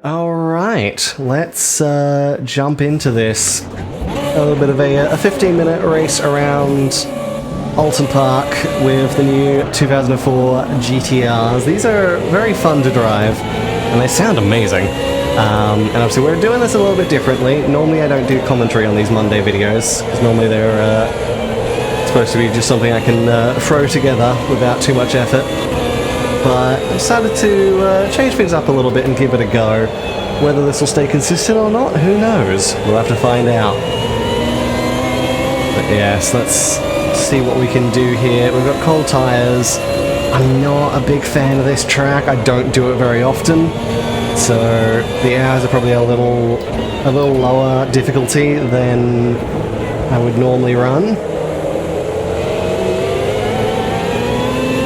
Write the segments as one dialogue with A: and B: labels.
A: Alright, let's jump into this. A little bit of a 15-minute race around Oulton Park with the new 2004 GTRs. These are very fun to drive, and they sound amazing. And obviously we're doing this a little bit differently. Normally I don't do commentary on these Monday videos, because normally they're supposed to be just something I can throw together without too much effort. But I decided to change things up a little bit and give it a go. Whether this will stay consistent or not, who knows? We'll have to find out. But yes, let's see what we can do here. We've got cold tyres. I'm not a big fan of this track. I don't do it very often. So the hours are probably a little lower difficulty than I would normally run.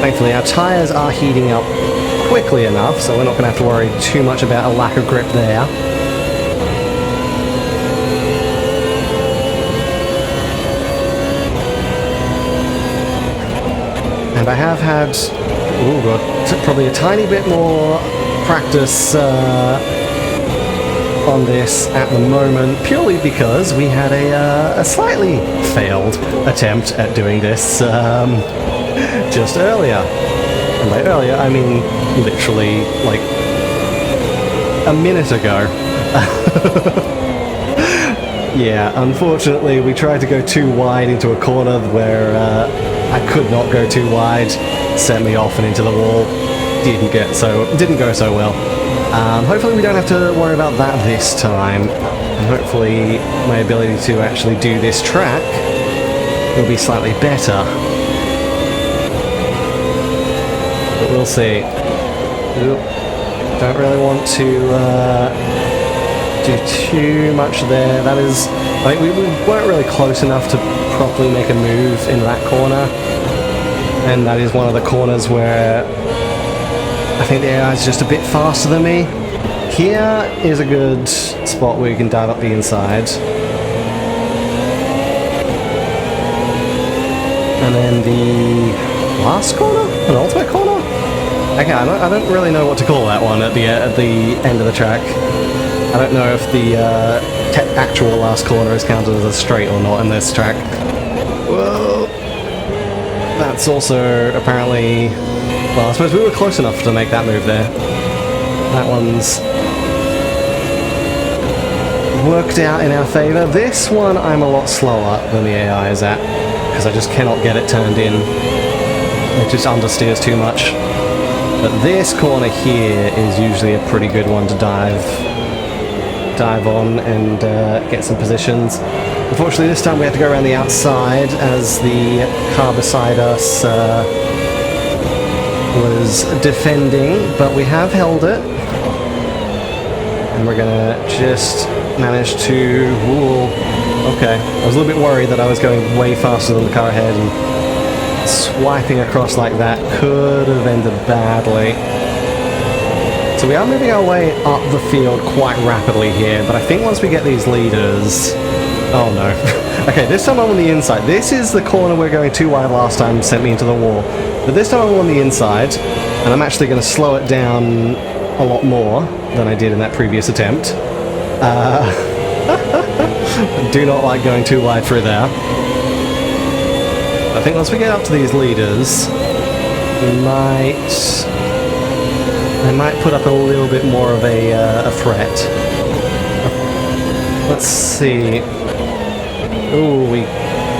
A: Thankfully, our tyres are heating up quickly enough, so we're not going to have to worry too much about a lack of grip there. And I have had probably a tiny bit more practice on this at the moment, purely because we had a slightly failed attempt at doing this just earlier. And by earlier, I mean literally like a minute ago. Yeah, unfortunately we tried to go too wide into a corner where I could not go too wide. Sent me off and into the wall. Didn't go so well. Hopefully we don't have to worry about that this time. And hopefully my ability to actually do this track will be slightly better. But we'll see. Oop. Don't really want to do too much there. That is, like, we weren't really close enough to properly make a move in that corner. And that is one of the corners where I think the AI is just a bit faster than me. Here is a good spot where you can dive up the inside. And then the last corner? An ultimate corner? Okay, I don't really know what to call that one at the end of the track. I don't know if the actual last corner is counted as a straight or not in this track. Whoa! That's also apparently... Well, I suppose we were close enough to make that move there. That one's worked out in our favour. This one I'm a lot slower than the AI is at, because I just cannot get it turned in. It just understeers too much. But this corner here is usually a pretty good one to dive on and get some positions. Unfortunately, this time we had to go around the outside as the car beside us was defending, but we have held it. And we're gonna just manage to... Ooh, okay. I was a little bit worried that I was going way faster than the car ahead, and swiping across like that could have ended badly. So we are moving our way up the field quite rapidly here, but I think once we get these leaders... Oh no. Okay, this time I'm on the inside. This is the corner we're going too wide last time, sent me into the wall. But this time I'm on the inside, and I'm actually going to slow it down a lot more than I did in that previous attempt. Do not like going too wide through there. I think once we get up to these leaders, they might put up a little bit more of a threat. Let's see. Ooh, we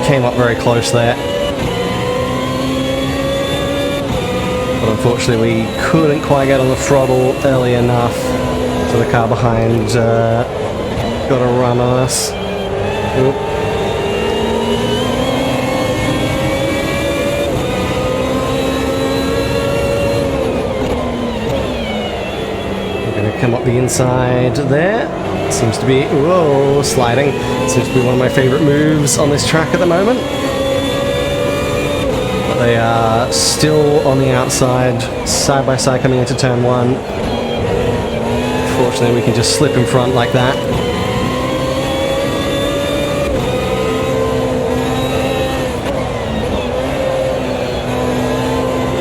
A: came up very close there. But unfortunately we couldn't quite get on the throttle early enough, so the car behind got a run on us. Oop. Come up the inside there. Seems to be, whoa, sliding. Seems to be one of my favourite moves on this track at the moment. But they are still on the outside, side by side coming into turn one. Fortunately, we can just slip in front like that.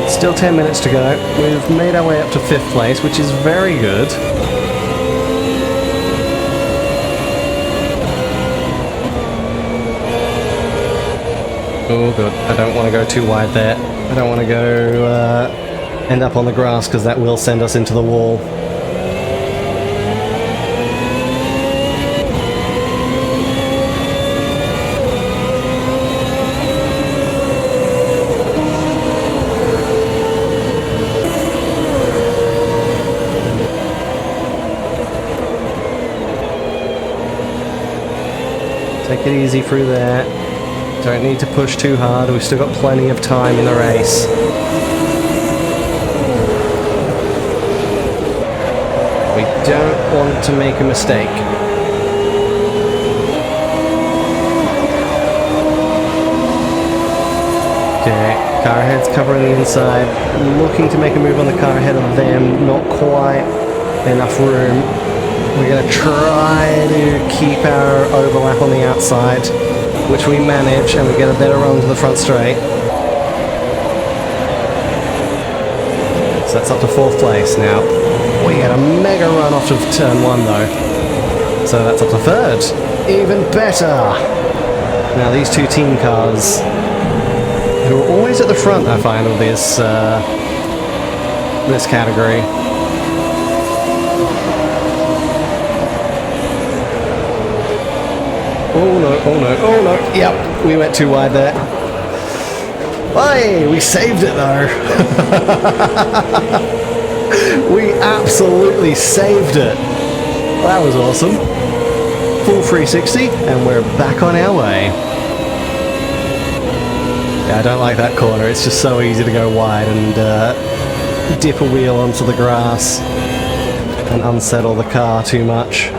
A: Still 10 minutes to go. We've made our way up to 5th place, which is very good. Oh, good. I don't want to go too wide there. I don't want to go end up on the grass, because that will send us into the wall. Take it easy through there. Don't need to push too hard. We've still got plenty of time in the race. We don't want to make a mistake. Okay, car ahead's covering the inside. Looking to make a move on the car ahead of them. Not quite enough room. We're going to try to keep our overlap on the outside, which we manage, and we get a better run to the front straight. So that's up to 4th place now. We get a mega run off of turn 1 though. So that's up to 3rd. Even better! Now these two team cars, who are always at the front, I find, of this category. Oh no, oh no, oh no. Yep, we went too wide there. Hey, we saved it though. We absolutely saved it. That was awesome. Full 360, and we're back on our way. Yeah, I don't like that corner. It's just so easy to go wide and dip a wheel onto the grass and unsettle the car too much.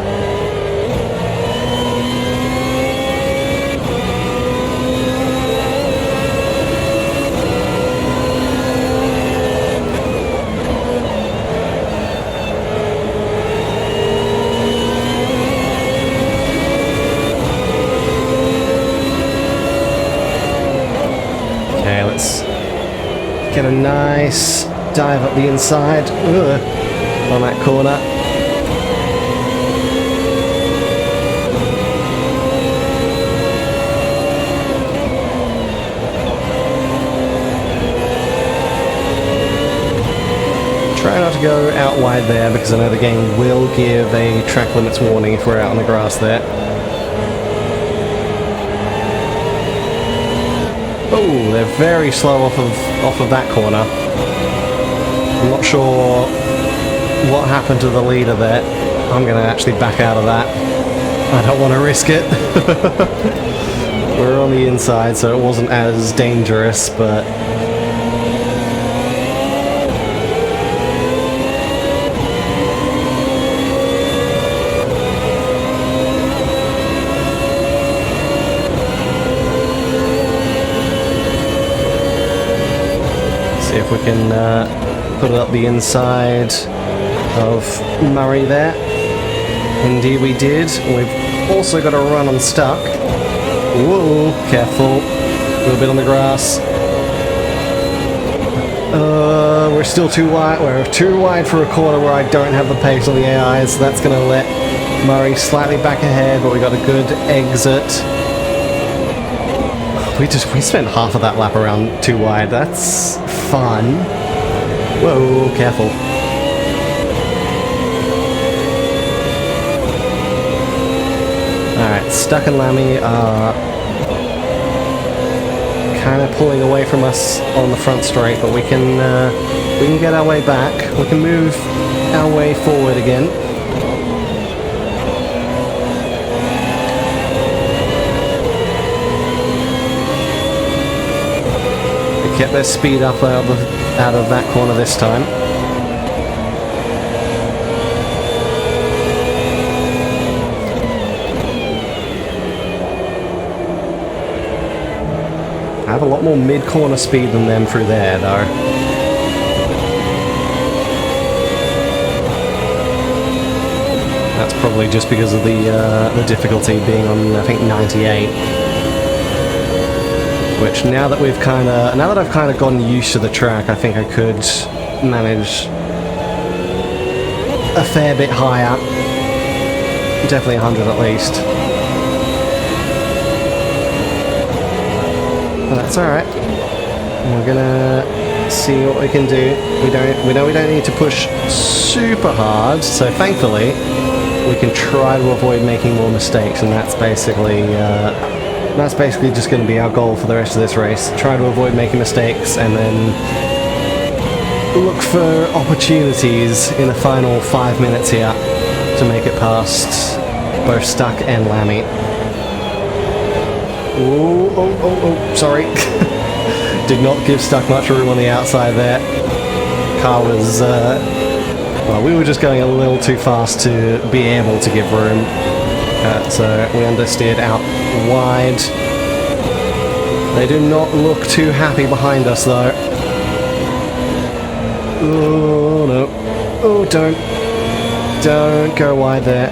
A: Get a nice dive up the inside on that corner. Try not to go out wide there, because I know the game will give a track limits warning if we're out on the grass there. Oh, they're very slow off of that corner. I'm not sure what happened to the leader there. I'm going to actually back out of that. I don't want to risk it. We're on the inside, so it wasn't as dangerous, but... if we can put it up the inside of Murray there. Indeed we did. We've also got a run unstuck. Whoa, careful. A little bit on the grass. We're still too wide. We're too wide for a corner where I don't have the pace on the AI, so that's going to let Murray slightly back ahead, but we got a good exit. We spent half of that lap around too wide. That's fun. Whoa, careful. Alright, Stuck and Lammy are kind of pulling away from us on the front straight, but we can get our way back. We can move our way forward again. Kept their speed up out of that corner this time. I have a lot more mid-corner speed than them through there, though. That's probably just because of the difficulty being on, I think, 98. Which now that I've kind of gotten used to the track, I think I could manage a fair bit higher. Definitely 100 at least. That's alright. We're gonna see what we can do. We know we don't need to push super hard, so thankfully we can try to avoid making more mistakes, and that's basically just going to be our goal for the rest of this race. Try to avoid making mistakes, and then look for opportunities in the final 5 minutes here to make it past both Stuck and Lammy. Oh, sorry. Did not give Stuck much room on the outside there. Car was, well, we were just going a little too fast to be able to give room. So we understeered out wide. They do not look too happy behind us though. Oh no. Oh, don't go wide there.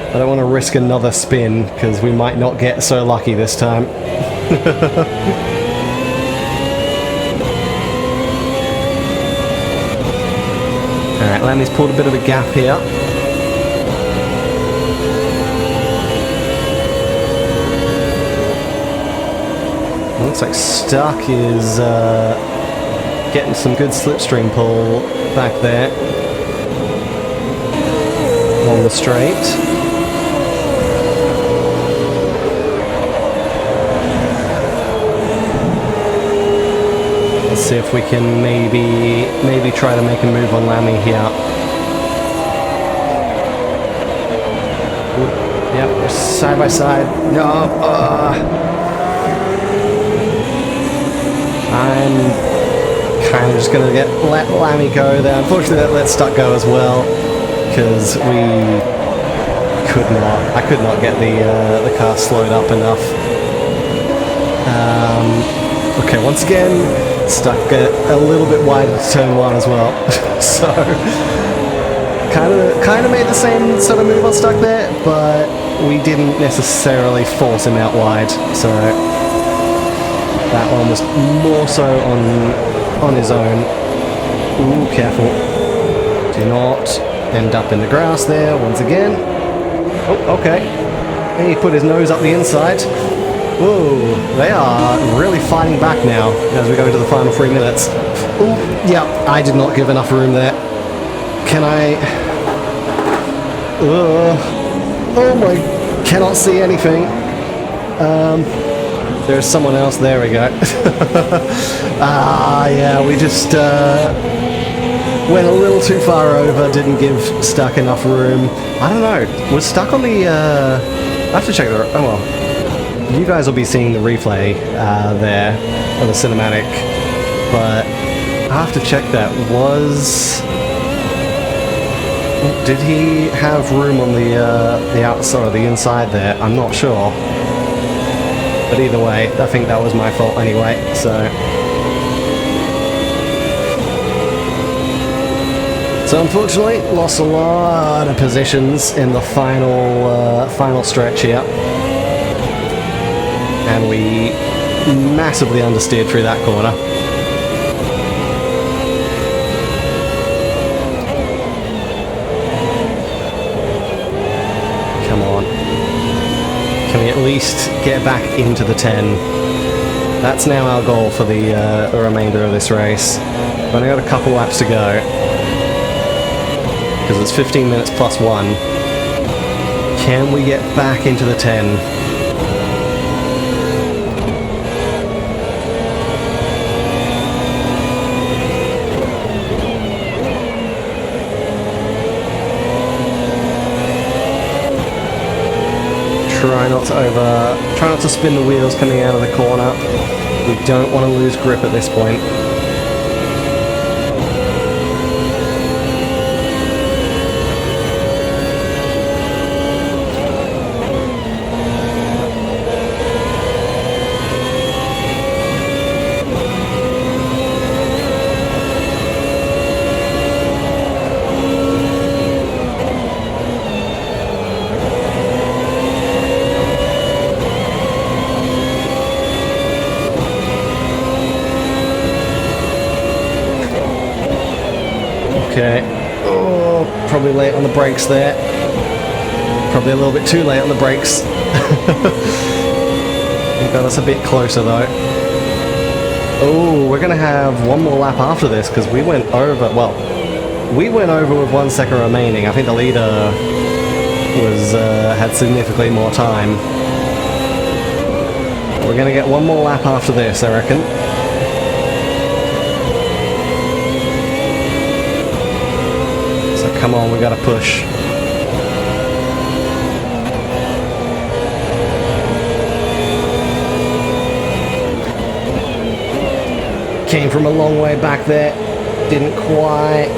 A: I don't want to risk another spin because we might not get so lucky this time. Alright, Lammy's pulled a bit of a gap here. Looks like Stuck is getting some good slipstream pull back there on the straight. Let's see if we can maybe try to make a move on Lammy here. Yep, we're side by side. No, I'm kind of just going to let Lammy go there. Unfortunately, that let Stuck go as well, because I could not get the car slowed up enough. Okay, once again, Stuck a little bit wide to turn one as well. So kind of made the same sort of move on Stuck there, but we didn't necessarily force him out wide. So that one was more so on his own. Ooh, careful. Do not end up in the grass there once again. Oh, okay. And he put his nose up the inside. Whoa, they are really fighting back now as we go into the final 3 minutes. Ooh, yeah, I did not give enough room there. Can I... oh my... Cannot see anything. There's someone else. There we go. Yeah, we just went a little too far over, didn't give Stuck enough room. I don't know. Was Stuck on the... I have to check the... Oh, well. You guys will be seeing the replay there, or the cinematic, but I have to check that. Did he have room on the outside or the inside there? I'm not sure. But either way, I think that was my fault anyway, so... So unfortunately, lost a lot of positions in the final stretch here. And we massively understeered through that corner. Come on. Can we at least get back into the 10? That's now our goal for the remainder of this race. We've only got a couple laps to go. Because it's 15 minutes plus 1. Can we get back into the 10? Try not to spin the wheels coming out of the corner. We don't want to lose grip at this point. Okay. Oh, probably late on the brakes there. Probably a little bit too late on the brakes. He got us a bit closer though. Oh, we're going to have one more lap after this because we went over, well, we went over with 1 second remaining. I think the leader was had significantly more time. We're going to get one more lap after this, I reckon. So come on, we got to push. Came from a long way back there, didn't quite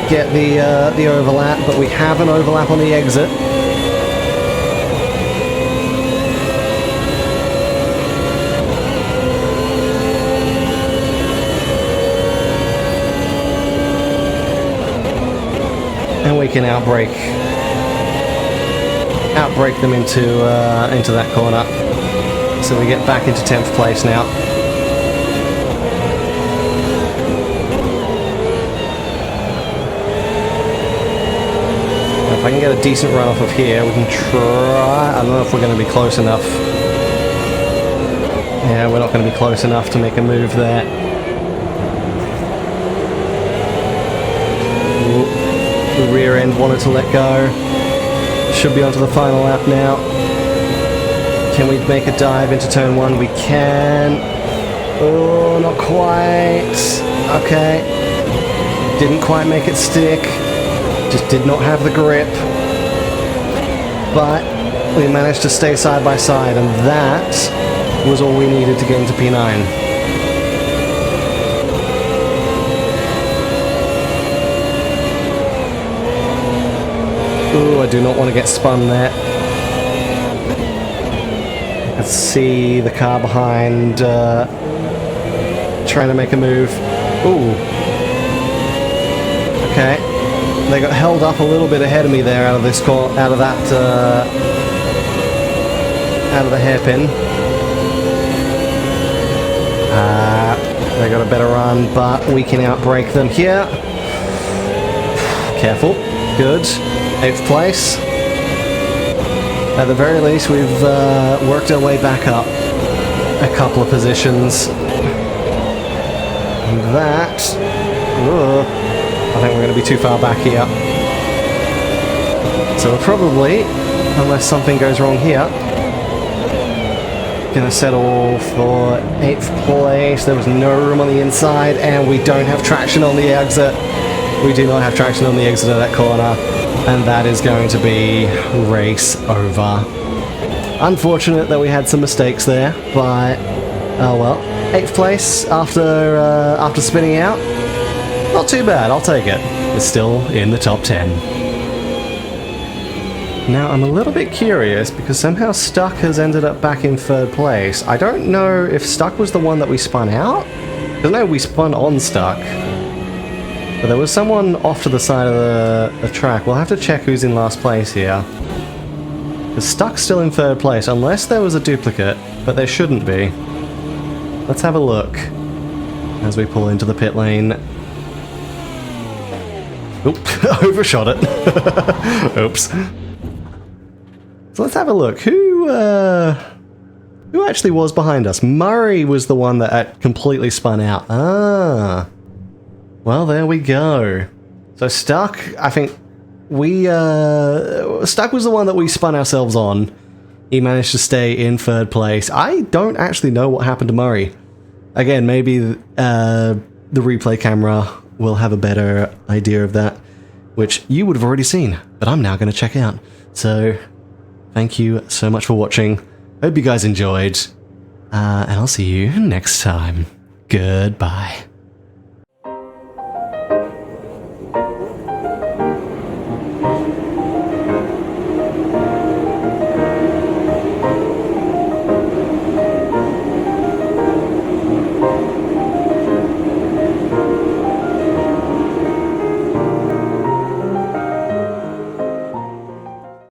A: get the overlap, but we have an overlap on the exit. And we can outbrake them into that corner. So we get back into 10th place now. If I can get a decent run off of here, we can try. I don't know if we're going to be close enough. Yeah, we're not going to be close enough to make a move there. Ooh, the rear end wanted to let go. Should be onto the final lap now. Can we make a dive into turn 1? We can. Oh, not quite. Okay. Didn't quite make it stick. Just did not have the grip, but we managed to stay side by side, and that was all we needed to get into P9. Ooh, I do not want to get spun there. I can see the car behind trying to make a move. Ooh. Okay. They got held up a little bit ahead of me there out of this out of the hairpin. They got a better run, but we can outbrake them here. Careful. Good. 8th place. At the very least, we've worked our way back up a couple of positions. And that... I think we're going to be too far back here. So we're probably, unless something goes wrong here, going to settle for 8th place. There was no room on the inside, and we don't have traction on the exit. We do not have traction on the exit of that corner, and that is going to be race over. Unfortunate that we had some mistakes there, but oh well. 8th place after spinning out. Not too bad, I'll take it. It's still in the top 10. Now, I'm a little bit curious because somehow Stuck has ended up back in 3rd place. I don't know if Stuck was the one that we spun out. Because no, we spun on Stuck. But there was someone off to the side of the track. We'll have to check who's in last place here. Because Stuck's still in 3rd place, unless there was a duplicate, but there shouldn't be. Let's have a look as we pull into the pit lane. Oop, overshot it. Oops. So let's have a look. Who actually was behind us? Murray was the one that completely spun out. Ah. Well, there we go. So Stuck, I think Stuck was the one that we spun ourselves on. He managed to stay in 3rd place. I don't actually know what happened to Murray. Again, maybe the replay camera will have a better idea of that, which you would have already seen, but I'm now going to check out. So, thank you so much for watching. Hope you guys enjoyed, and I'll see you next time. Goodbye.